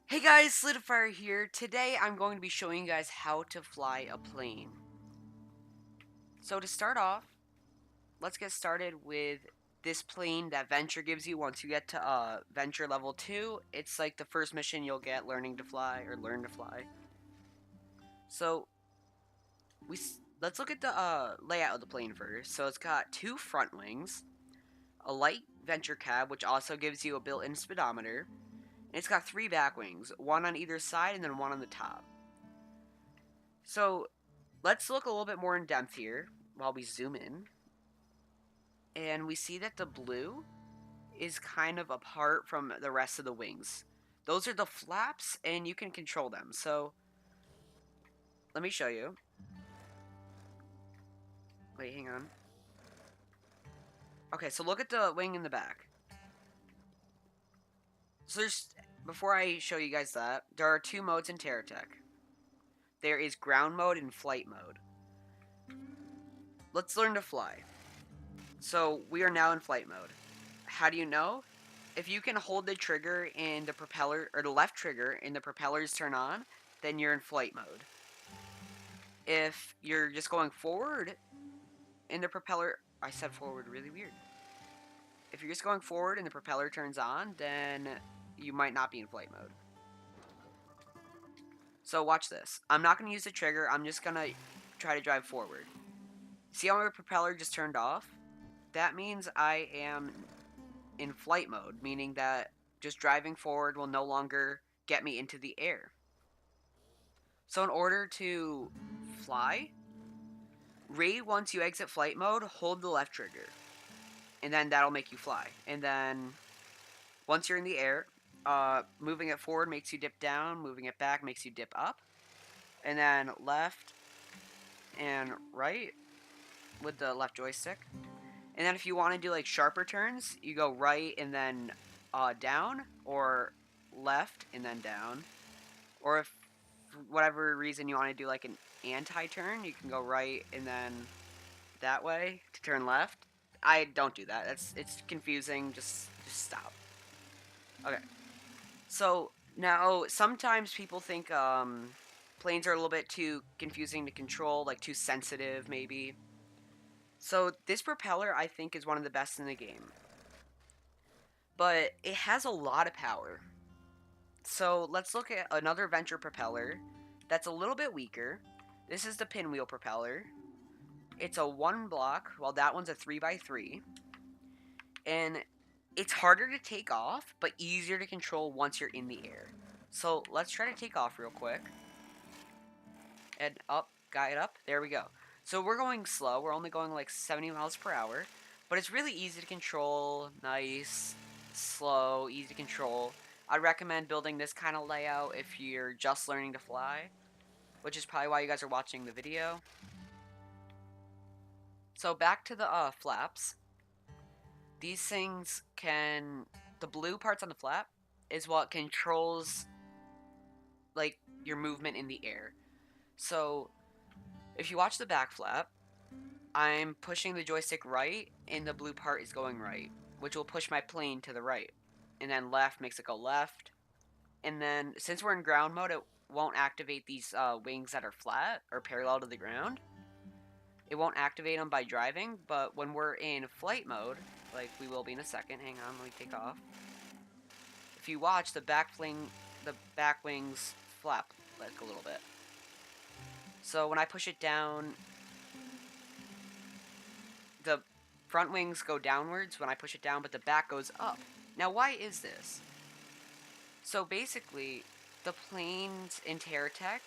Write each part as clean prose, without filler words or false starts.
Hey guys, Saladifier here. Today I'm going to be showing you guys how to fly a plane. So to start off, let's get started with this plane that Venture gives you once you get to Venture level 2. It's like the first mission you'll get learning to fly or learn to fly. So let's look at the layout of the plane first. So it's got two front wings, a light Venture cab which also gives you a built-in speedometer, and it's got three back wings, one on either side and then one on the top. So let's look a little bit more in depth here while we zoom in. And we see that the blue is kind of apart from the rest of the wings. Those are the flaps, and you can control them. So let me show you. Wait, hang on. Okay, so look at the wing in the back. So before I show you guys that, there are two modes in Terra Tech. There is ground mode and flight mode. Let's learn to fly. So we are now in flight mode. How do you know? If you can hold the trigger in the propeller, or the left trigger, and the propellers turn on, then you're in flight mode. If you're just going forward in the propeller, I said forward really weird. If you're just going forward and the propeller turns on, then you might not be in flight mode. So watch this. I'm not going to use the trigger, I'm just going to try to drive forward. See how my propeller just turned off? That means I am in flight mode, meaning that just driving forward will no longer get me into the air. So in order to fly, once you exit flight mode, hold the left trigger. And then that'll make you fly. And then once you're in the air, moving it forward makes you dip down, moving it back makes you dip up. And then left and right with the left joystick. And then if you want to do like sharper turns, you go right and then down, or left and then down. Or if for whatever reason you want to do like an anti-turn, you can go right and then that way to turn left. I don't do that. It's confusing. Just stop. Okay. So now sometimes people think planes are a little bit too confusing to control, like too sensitive maybe. So this propeller I think is one of the best in the game. But it has a lot of power. So let's look at another Venture propeller that's a little bit weaker. This is the pinwheel propeller. It's a 1 block, while that one's a 3x3. And it's harder to take off, but easier to control once you're in the air. So let's try to take off real quick. And up, guide up, there we go. So we're going slow, we're only going like 70 miles per hour. But it's really easy to control, nice, slow, easy to control. I'd recommend building this kind of layout if you're just learning to fly, which is probably why you guys are watching the video. So back to the flaps. These things the blue parts on the flap is what controls like your movement in the air. So if you watch the back flap, I'm pushing the joystick right and the blue part is going right, which will push my plane to the right. And then left makes it go left. And then since we're in ground mode, it won't activate these wings that are flat or parallel to the ground. It won't activate them by driving, but when we're in flight mode, like we will be in a second, hang on, let me take off. If you watch, the back wings flap like a little bit. So when I push it down, the front wings go downwards when I push it down, but the back goes up. Now why is this? So basically, the planes in Terra Tech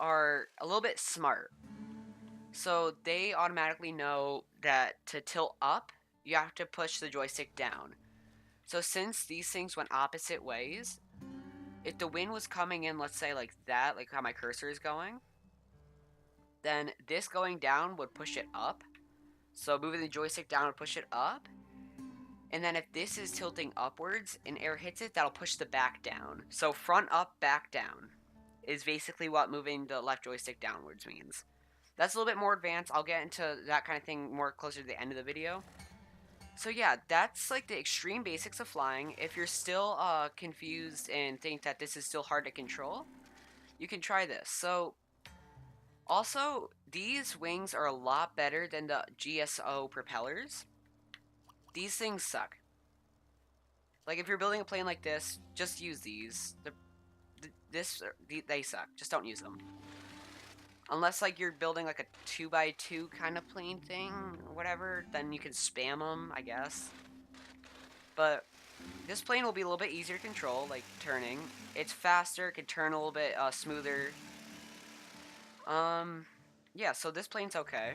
are a little bit smart. So they automatically know that to tilt up, you have to push the joystick down. So since these things went opposite ways, if the wind was coming in, let's say like that, like how my cursor is going, then this going down would push it up. So moving the joystick down would push it up. And then if this is tilting upwards and air hits it, that'll push the back down. So front up, back down is basically what moving the left joystick downwards means. That's a little bit more advanced. I'll get into that kind of thing more closer to the end of the video. So yeah, that's like the extreme basics of flying. If you're still confused and think that this is still hard to control, you can try this. So also, these wings are a lot better than the GSO propellers. These things suck. Like if you're building a plane like this, just use these. They suck. Just don't use them. Unless like you're building like a 2x2 kind of plane thing or whatever, then you can spam them, I guess. But this plane will be a little bit easier to control, like turning. It's faster, it can turn a little bit smoother. Yeah, so this plane's okay.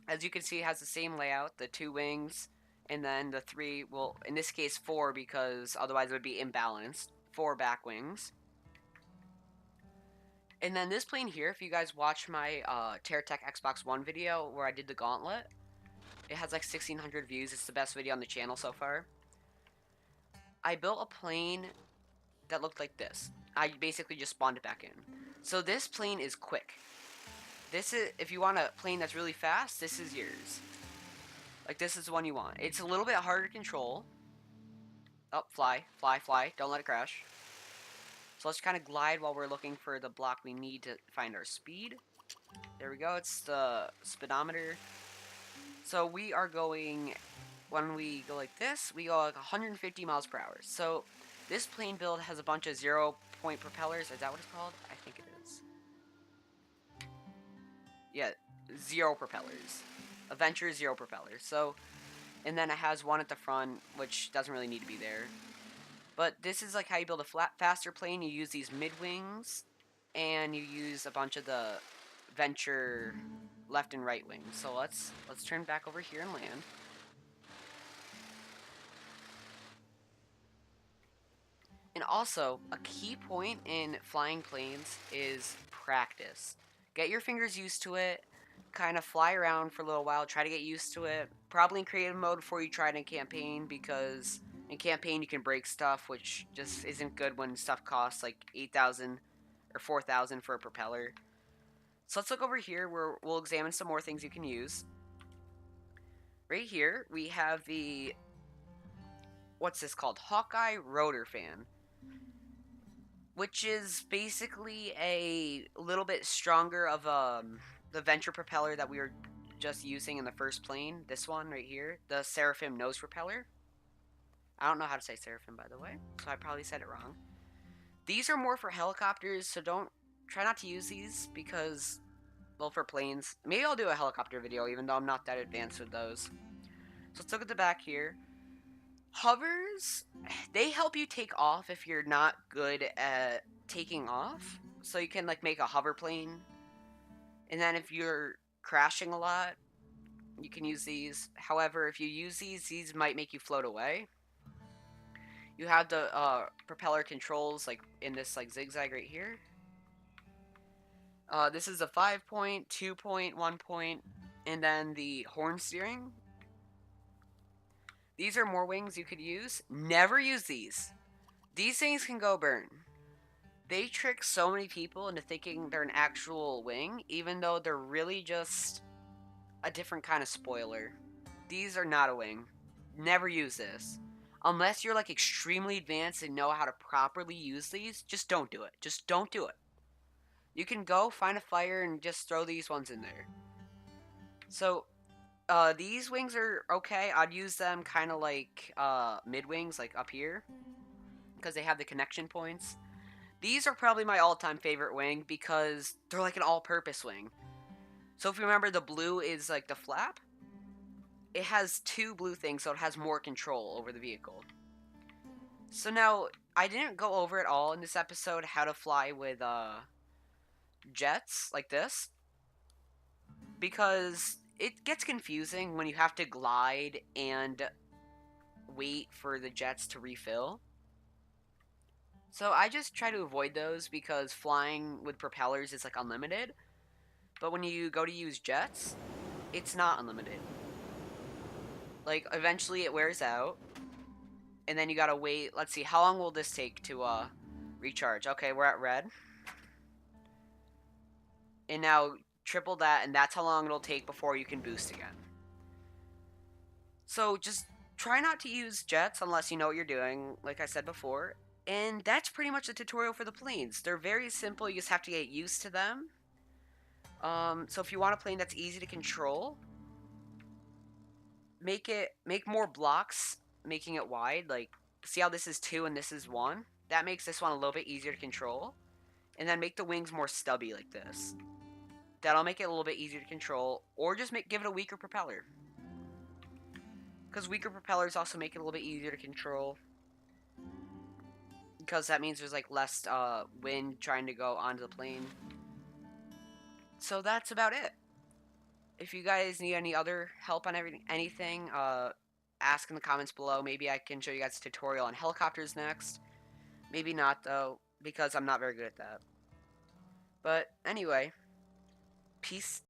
As you can see, it has the same layout, the 2 wings, and then the 3, well, in this case 4 because otherwise it would be imbalanced. 4 back wings. And then this plane here, if you guys watch my Terra Tech Xbox One video where I did the gauntlet, it has like 1,600 views. It's the best video on the channel so far. I built a plane that looked like this. I basically just spawned it back in. So this plane is quick. This is, if you want a plane that's really fast, this is yours. Like this is the one you want. It's a little bit harder to control. Oh, fly, fly, fly. Don't let it crash. So let's kind of glide while we're looking for the block we need to find our speed. There we go. It's the speedometer. So we are going, when we go like this, we go like 150 miles per hour. So this plane build has a bunch of 0-point propellers. Is that what it's called? I think it is. Yeah, 0 propellers. Adventure 0 propellers. So, and then it has one at the front, which doesn't really need to be there. But this is like how you build a faster plane. You use these mid wings, and you use a bunch of the Venture left and right wings. So let's turn back over here and land. And also, a key point in flying planes is practice. Get your fingers used to it. Kind of fly around for a little while. Try to get used to it. Probably in creative mode before you try it in campaign, because in campaign you can break stuff, which just isn't good when stuff costs like 8,000 or 4,000 for a propeller. So let's look over here where we'll examine some more things you can use. Right here we have the, what's this called? Hawkeye rotor fan, which is basically a little bit stronger of the Venture propeller that we were just using in the first plane. This one right here, the Seraphim nose propeller. I don't know how to say Seraphim, by the way, so I probably said it wrong. These are more for helicopters, so try not to use these because, well, for planes. Maybe I'll do a helicopter video, even though I'm not that advanced with those. So let's look at the back here. Hovers, they help you take off if you're not good at taking off. So you can like make a hover plane. And then if you're crashing a lot, you can use these. However, if you use these might make you float away. You have the propeller controls like in this like zigzag right here. This is a 5-point, 2-point, 1-point, and then the horn steering. These are more wings you could use. Never use these. These things can go burn. They trick so many people into thinking they're an actual wing, even though they're really just a different kind of spoiler. These are not a wing. Never use this. Unless you're like extremely advanced and know how to properly use these, just don't do it. Just don't do it. You can go find a fire and just throw these ones in there. So, these wings are okay. I'd use them kind of like mid wings, like up here, because they have the connection points. These are probably my all-time favorite wing because they're like an all-purpose wing. So if you remember, the blue is like the flap. It has 2 blue things, so it has more control over the vehicle. So now, I didn't go over at all in this episode how to fly with jets like this, because it gets confusing when you have to glide and wait for the jets to refill. So I just try to avoid those because flying with propellers is like unlimited. But when you go to use jets, it's not unlimited. Like eventually it wears out. And then you gotta wait. Let's see, how long will this take to recharge? Okay, we're at red. And now triple that, and that's how long it'll take before you can boost again. So just try not to use jets unless you know what you're doing, like I said before. And that's pretty much the tutorial for the planes. They're very simple, you just have to get used to them. So if you want a plane that's easy to control, make more blocks, making it wide. Like, see how this is 2 and this is 1? That makes this one a little bit easier to control. And then make the wings more stubby like this. That'll make it a little bit easier to control, or just give it a weaker propeller. Because weaker propellers also make it a little bit easier to control. Because that means there's like less wind trying to go onto the plane. So that's about it. If you guys need any other help on anything, ask in the comments below. Maybe I can show you guys a tutorial on helicopters next. Maybe not though, because I'm not very good at that. But anyway, peace